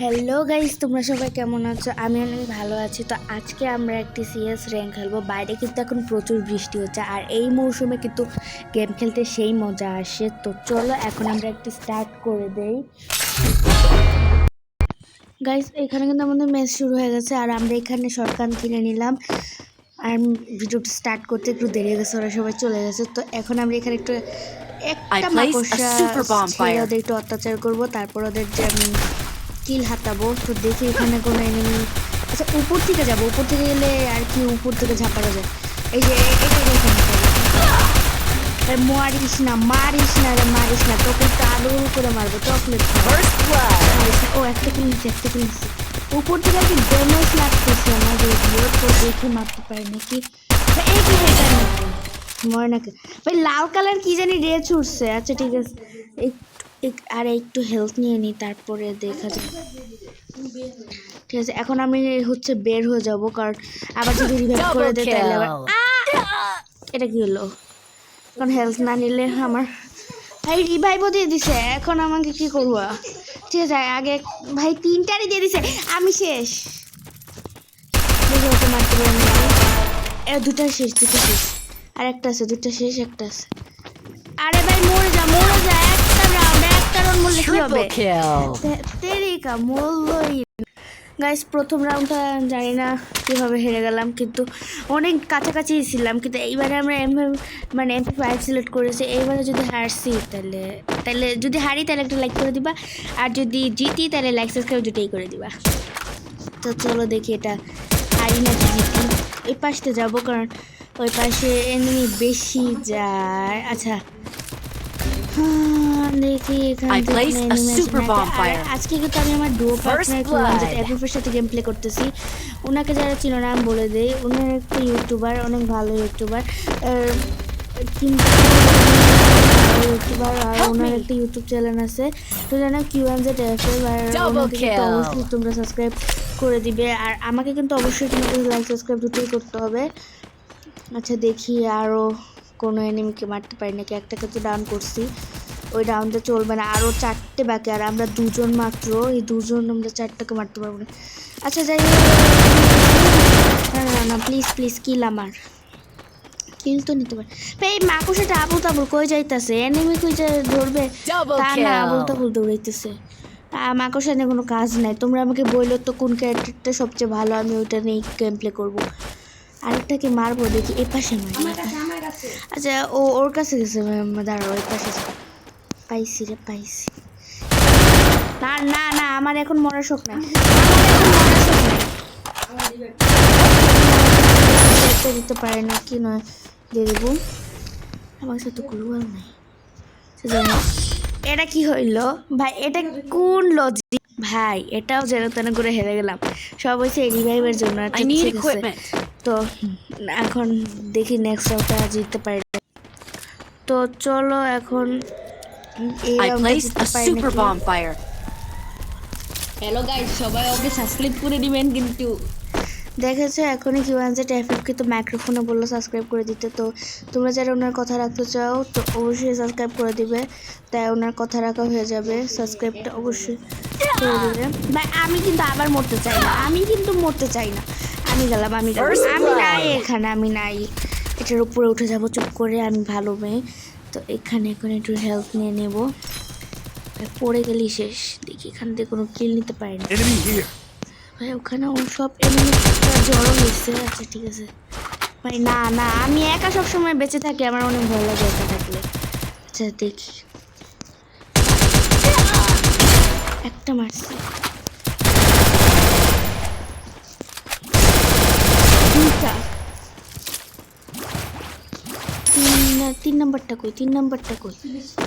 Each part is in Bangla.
হ্যালো গাইস, তোমরা সবাই কেমন আছো? আমি অনেক ভালো আছি। তো আজকে আমরা একটি সিএস র্যাঙ্ক খেলবো। বাইরে কিন্তু এখন প্রচুর বৃষ্টি হচ্ছে, আর এই মৌসুমে কিন্তু গেম খেলতে সেই মজা আসে। তো চলো এখন আমরা একটি স্টার্ট করে দেই। গাইস, এখানে কিন্তু আমাদের ম্যাচ শুরু হয়ে গেছে, আর আমরা এখানে শর্টগান কিনে নিলাম। আর ভিডিওটা স্টার্ট করতে একটু দেরি হয়ে গেছে, ওরা সবাই চলে গেছে। তো এখন আমরা এখানে একটা মাকড়সা ছেড়ে ওদের একটু অত্যাচার করবো, তারপর ওদের যে আমি কিল হাতাবো। তো দেখি এখানে কোনো এনিমি। আচ্ছা, উপর থেকে যাবো, উপর থেকে গেলে আর কি উপর থেকে ঝাঁপানো যায়। এই যে এটা মারিস না রে, মারিস না, তোকে একটু আলু করে মারবো, চকলেট ও একটা কিল নিচ্ছে, উপর থেকে আর কি ড্যামেজ লাগতেছে না যদিও। তো দেখি মারতে পারি নাকি। এই কি মরে নাকি ভাই, লাল কালার কি জানি রে ছুটছে। আচ্ছা ঠিক আছে, আর একটু হেলথ নিয়ে নিই, তারপরে দেখা যাবে। ঠিক আছে, এখন আমি বের হয়ে যাব, কারণ আবার যদি রিভাইভ করে দেয় তাহলে আবার এটা কি হলো। এখন হেলথ না নিলে আমার ভাই রিভাইভও দিয়ে দিছে। এখন আমাকে কি করবো? ঠিক আছে, আগে ভাই তিনটারই দিয়ে দিছে, আমি শেষ। মারতে পারি দুটা শেষ আর একটা আছে, দুটা শেষ, একটা আছে। আরে ভাই মরে যা একটা রাউন্ড মরলে কি হবে? তেরিকা মরলই। গাইস, প্রথম রাউন্ডটা জানি না কীভাবে হেরে গেলাম, কিন্তু অনেক কাছাকাছি ছিলাম। কিন্তু এইবারে আমরা MP5 সিলেক্ট করেছি। এইবারে যদি হারছি তাহলে যদি হারি তাহলে একটা লাইক করে দিবা, আর যদি জিতি তাহলে লাইক সাবস্ক্রাইব দুটোই করে দিবা। তো চলো দেখি এটা হারি নাকি জিতি। ওই পাশটা যাবো, কারণ ওই পাশে এনিমি বেশি যায়। আচ্ছা দেখি আজকে কিন্তু আমি আমার ডুও পার্টনার সাথে গেম প্লে করতেছি। ওনাকে যারা চিনো না আমি বলে দিই, উনি একটা ইউটিউবার, অনেক ভালো ইউটিউবার। আর ওনার একটা ইউটিউব চ্যানেল আছে, তো জানো QNZFM, আর অবশ্যই তোমরা সাবস্ক্রাইব করে দিবে। আর আমাকে কিন্তু অবশ্যই তোমাদের লাইক সাবস্ক্রাইব দুটোই করতে হবে। আচ্ছা দেখি আরও কোনো এনিমিকে মারতে পারি নাকি। একটাকে তো ডাউন করছি, ওই রাউন্ডে চলবে না, আরও 4টে বাকি, আর আমরা দুজন মাত্র। এই দুজন আমরা 4টাকে মারতে পারবো না। আচ্ছা যাই, না প্লিজ কিল, আমার কিল তো নিতে পারে। এই মাকুসাটা আবুল তাবুল কই যাইতেছে, এনিমি কই ধরবে তা না, আবুল তাবুল দৌড়াইতেছে। মাকুসা নিয়ে কোনো কাজ নাই। তোমরা আমাকে বললো তো কোন ক্যারেক্টারটা সবচেয়ে ভালো, আমি ওইটা নিয়ে গেম প্লে করবো। আরেকটাকে মারবো, দেখি এ পাশে মারি। আচ্ছা ওর কাছে গেছে, দাঁড়াও ওই পাশে পাইছি। না আমার এখন মরার শখ নাই, দিতে পারে না কি নয় দিয়ে দেবো। আমার সাথে গ্লুয়াল নাই। এটা কি হইলো ভাই? এটা কোন লজিক ভাই? এটাও যেন তেন করে হেরে গেলাম। সব হয়েছে রিভাইভের জন্য। তো এখন দেখি নেক্সট রাউন্ডটা জিততে পারি। তো চলো এখন হ্যালো গাইস, সবাই ওকে সাবস্ক্রাইব করে দিবেন। কিন্তু দেখেছো এখনই QNZFM তো মাইক্রোফোনে বললো সাবস্ক্রাইব করে দিতে। তো তোমরা যারা ওনার কথা রাখতে চাও তো অবশ্যই সাবস্ক্রাইব করে দিবে, তাই ওনার কথা রাখা হয়ে যাবে। সাবস্ক্রাইবটা অবশ্যই করে দিবে ভাই। আমি কিন্তু আবার মরতে চাই না, আমি গেলাম আমি নাই এখানে, আমি নাই। এটার উপরে উঠে যাবো চুপ করে, আমি ভালো মেয়ে। তো এখানে এখন একটু হেল্প নিয়ে নেবো, পড়ে গেলেই শেষ। দেখি এখান থেকে কোনো কিল নিতে পারি না ভাই। ওখানে ও সব এনিমি জড়ো হয়েছে। আচ্ছা ঠিক আছে ভাই, না আমি একা সবসময় বেঁচে থাকি, আমার অনেক ভয় লাগে একা থাকলে। আচ্ছা দেখি, একটা মারছি, তিন নাম্বারটা কই?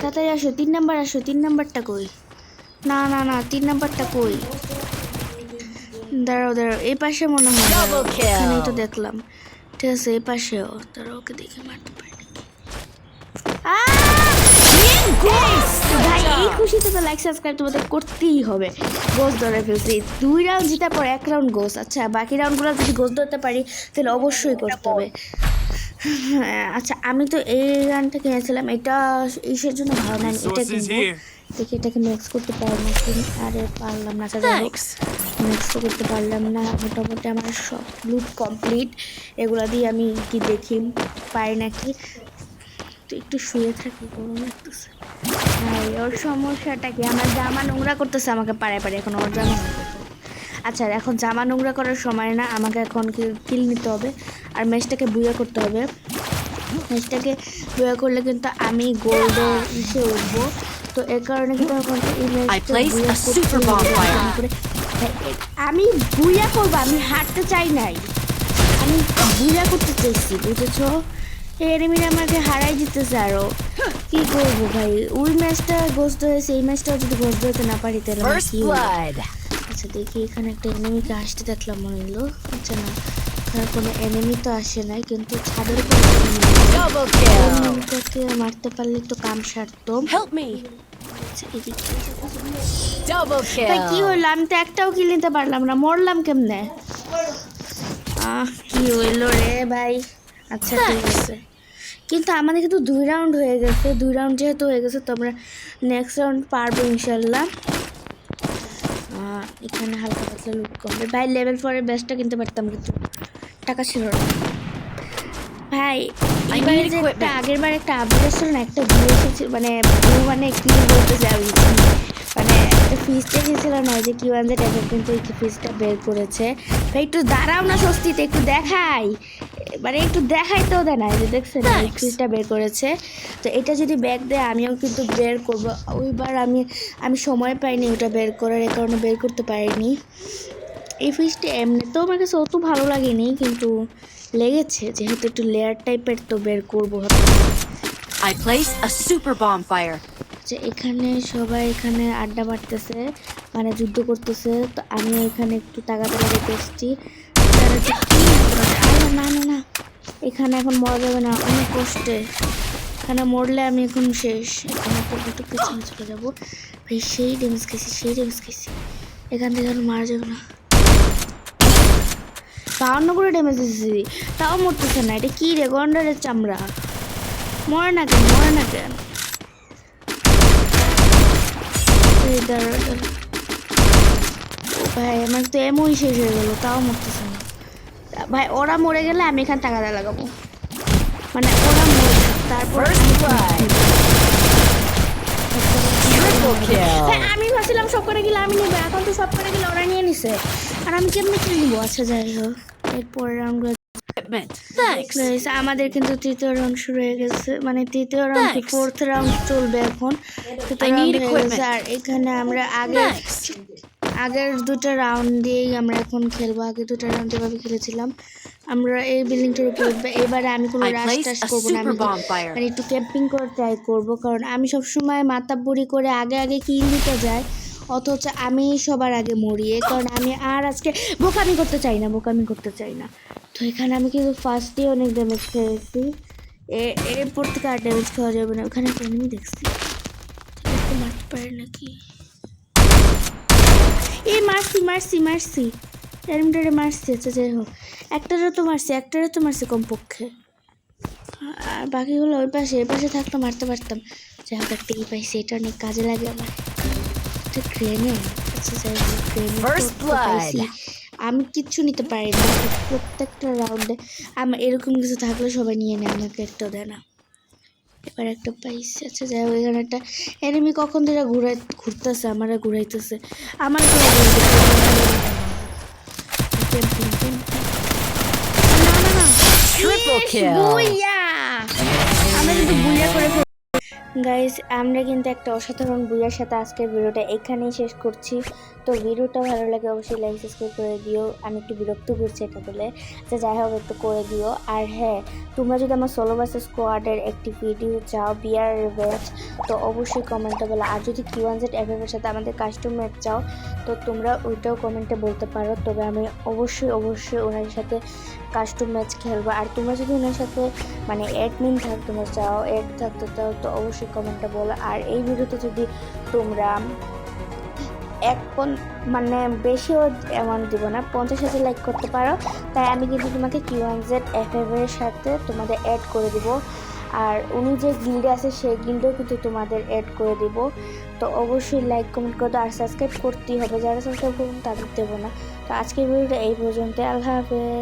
তাড়াতাড়ি আসো, 3 নাম্বারটা কই? না 3 নাম্বারটা কই? দাঁড়াও এই পাশে মনে হয়, এখানেই তো দেখলাম। ঠিক আছে এই পাশেও, তারা ওকে দেখে মারতে পারে নাকি। ভাই এই খুশিতে তো লাইক সাবস্ক্রাইব তোমাদের করতেই হবে। গোস ধরে ফেলছি, 2 রাউন্ড জিতার পর 1 রাউন্ড গোস। আচ্ছা বাকি রাউন্ডগুলো যদি গোস ধরতে পারি তাহলে অবশ্যই করতে হবে। আচ্ছা আমি তো এই গানটা কিনেছিলাম, এটা ইসের জন্য ভালো না, আমি এটা Resources কিনবো। here. দেখি এটাকে মিক্স করতে পারবো নাকি। আরে পারলাম না, আচ্ছা যাই হোক, Thanks. মিক্স তো করতে পারলাম না। মোটামুটি আমার সব লুট কমপ্লিট, এগুলা দিয়ে আমি কি দেখি পাই নাকি। তো একটু শুয়ে থাকি, গরম লাগতেছে। হ্যাঁ ওর সমস্যাটা কি, আমার জামা নোংরা করতেছে আমাকে পারে পারে, এখন ওর জামা নোংরা করতে হবে। আচ্ছা এখন জামা নোংরা করার সময় না, আমাকে এখন কিল নিতে হবে আর ম্যাচটাকে বুয়া করতে হবে। ম্যাচটাকে বুয়া করলে কিন্তু আমি গোল্ডের ইসে উঠবো। তো এর কারণে কিন্তু এখন এই I ম্যাচটা place বুয়া a super bonfire. আমি বুয়া করবো, আমি হারতে চাই নাই, আমি বুয়া করতে চাইছি, বুঝেছো? এই এনিমিরা আমাকে হারাই দিতেছে আরো, কি করবো ভাই? ওই ম্যাচটা গোস্ট হয়েছে, এই ম্যাচটাও যদি গোস্ট হতে না পারি তাহলে আমার First কি হবে? blood. আচ্ছা দেখি, এখানে একটা এনিমিকে আসতে দেখলাম মনে হলো। আচ্ছা না, এখানে কোনো এনিমি তো আসে নাই, কিন্তু ছাদের উপর Double kill. এনিমিটাকে মারতে পারলে তো কাম সারতো। Help me. আচ্ছা এদিকে Double ভাই কি kill. হইলো? আমি তো একটাও কিল নিতে পারলাম না, মরলাম কেমনে? কি হইলো রে ভাই? আচ্ছা ঠিক আছে, কিন্তু আমাদের কিন্তু 2 রাউন্ড হয়ে গেছে। 2 রাউন্ড যেহেতু হয়ে গেছে তো আমরা নেক্সট রাউন্ড পারবো ইনশাল্লাহ। এখানে হালকা পাতলা লুট কমবে ভাই, লেভেল 4 এর ব্যাচটা কিনতে পারতাম কিন্তু টাকা ছিল না ভাই। এবারে যে একটা আগের বার একটা আপডেট ছিল না, একটা ভিউ এসেছিল, মানে ভিউ মানে কি বলতে যাবি, মানে একটা ফিজটা এসেছিল না যে Q1Z টাকা, কিন্তু এই ফিজটা বের করেছে ভাই। একটু দাঁড়াও না স্বস্তিতে, একটু দেখাই, মানে একটু দেখাইতেও দেয় না, যে দেখছেন এই ফিজটা বের করেছে। তো এটা যদি ব্যাক দেয় আমিও কিন্তু বের করব। ওইবার আমি সময় পাইনি ওটা বের করার, এই কারণে বের করতে পারিনি। এই ফিশটা এমনিতেও আমার কাছে অত ভালো লাগেনি, কিন্তু লেগেছে যেহেতু একটু লেয়ার টাইপের, তো বের করবো। I place a super bonfire. যে এখানে সবাই এখানে আড্ডা মারতেছে, মানে যুদ্ধ করতেছে, তো আমি এখানে একটু তাগাদা লাগাতে এসেছি। না না না, এখানে এখন মরা যাবে না, অনেক কষ্টে। এখানে মরলে আমি এখন শেষ, এখানে একটু পেছনে চলে যাবো ভাই। সেই ড্যামেজ খেয়েছি, সেই ড্যামেজ খেয়েছি, এখান থেকে এখন মারা যাবে না। 52 করে ড্যামেজ দিয়েছি, তাও মরতেছে না। এটা কি রে, গন্ডারের চামড়া, মরে না কেন, মরে না কেন? এই দাঁড়া দাঁড়া। ও ভাই আমার তো এমনই শেষ হয়ে গেলো, তাও মরতেছে না ভাই। ওরা মরে গেলে আমি এখানে টাকা লাগাবো, মানে ওরা মরে তারপর First blood. Triple kill. ভাই আমি ভাবছিলাম সব করে গেলে আমি নিবো, এখন তো সব করে গেলে ওরা নিয়ে নিছে, আর আমি কেমনে কি নিবো? আচ্ছা যাই হোক, এরপরে রাউন্ড Equipment. Thanks. আমাদের কিন্তু তৃতীয় রাউন্ড শুরু হয়ে গেছে, মানে তৃতীয় রাউন্ড কি Thanks. ফোর্থ রাউন্ড চলবে এখন। তৃতীয় I need রাউন্ড হয়ে গেছে, equipment. আর এখানে আমরা Thanks. আগের দুটো রাউন্ড দিয়েই আমরা এখন খেলবো। আগে দুটো রাউন্ড যেভাবে খেলেছিলাম আমরা এই বিল্ডিংটার উপর উঠবে। এবারে আমি কোনো I রাশ placed টাশ a করবো না, আমি super bonfire. মানে একটু ক্যাম্পিং করে ট্রাই করবো, কারণ আমি সবসময় মাতাব্বরি করে আগে আগে কিল দিতে যাই, অথচ আমি সবার আগে মরি। এই কারণে আমি আর আজকে বোকামি করতে চাই না, বোকামি করতে চাই না। তো এখানে আমি কিন্তু ফার্স্টে অনেক ড্যামেজ খেয়েছি, এরপর থেকে আর ড্যামেজ খাওয়া যাবে না। ওখানে একটা এনিমি দেখছি, মারতে পারে নাকি? এই মারছি এনিমিটারে মারছি। আচ্ছা যাই হোক, একটারে তো মারছি কমপক্ষে, আর বাকিগুলো ওই পাশে এই পাশে থাকতো মারতে পারতাম। যাই হোক একটা পাইছি, এটা অনেক কাজে লাগে আমার, একটা গ্রেনেড। আচ্ছা যাই হোক, First blood. পাইছি। আমি কিচ্ছু নিতে পারি না, প্রত্যেকটা রাউন্ডে আমার এরকম কিছু থাকলে সবাই নিয়ে নেয়, আমাকে একটা দেয় না। এবার একটা পাইছি। আচ্ছা যাই হোক, এখানে একটা এনিমি কখন থেকে ঘুরতেছে, আমার ঘুরাইতেছে, আমার Triple kill. আমরা কিন্তু বুইয়া করে গাইস, আমরা কিন্তু একটা অসাধারণ বুইয়ার সাথে আজকের ভিডিওটা এখানেই শেষ করছি। তো ভিডিওটা ভালো লাগে অবশ্যই লাইক সাবস্ক্রাইব করে দিও। আমি একটু বিরক্ত করছি এটা বলে, যে যাই হোক একটু করে দিও। আর হ্যাঁ, তোমরা যদি আমার সোলো ভার্সেস স্কোয়াডের একটি ভিডিও চাও, বিয়ার ম্যাচ, তো অবশ্যই কমেন্টে বলো। আর যদি Q1Z FF এর সাথে আমাদের কাস্টম ম্যাচ চাও, তো তোমরা ওইটাও কমেন্টে বলতে পারো, তবে আমি অবশ্যই ওনার সাথে কাস্টম ম্যাচ খেলবো। আর তোমরা যদি ওনার সাথে মানে অ্যাডমিন তোমরা চাও, অ্যাড থাকতে চাও, তো অবশ্যই কমেন্টে বলো। আর এই ভিডিওতে যদি তোমরা মানে বেশিও অ্যামাউন্ট দিব না, 50,000 লাইক করতে পারো। তাই আমি কিন্তু তোমাকে Q1ZFF এর সাথে তোমাদের অ্যাড করে দিব। আর উনি যে গিল্ডে আছে সেই গিল্ডেও কিন্তু তোমাদের অ্যাড করে দিব। তো অবশ্যই লাইক কমেন্ট করে দাও আর সাবস্ক্রাইব করতেই হবে, যারা সাবস্ক্রাইব করবেন তাদের দেবো না। তো আজকের ভিডিওটা এই পর্যন্ত, আল্লাহ হাফেজ।